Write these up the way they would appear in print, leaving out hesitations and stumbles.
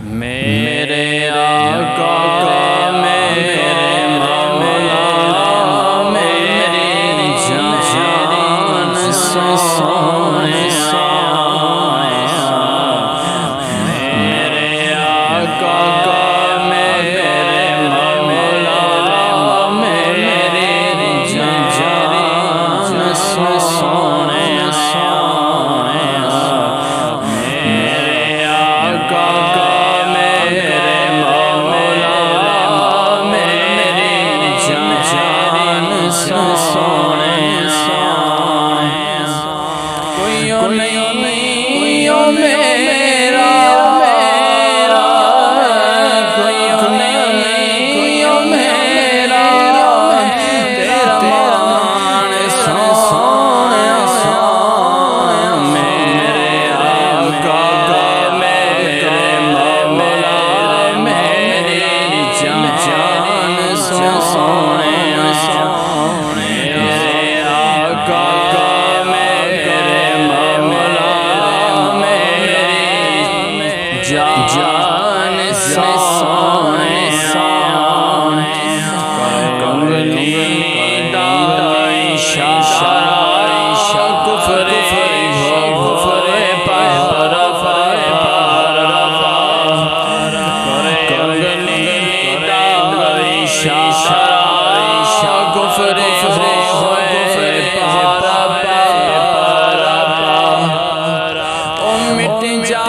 मेरे आका मेरे मौला मेरी जान सोने मेरे आका मेरे मौला मेरी जान सोने मेरे आका जान सोने कंगनी दाई शाशा कुफरे कुफरे पर कंगनी दाई शाशा कुफरे मिट जा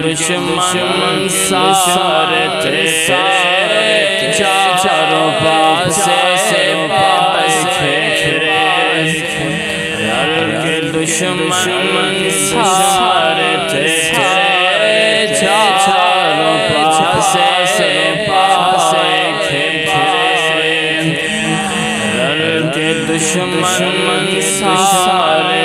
दुश्मन सारे चारों पासे खेरे दुश्मन सारे चारों पासे खेरे दुश्मन सारे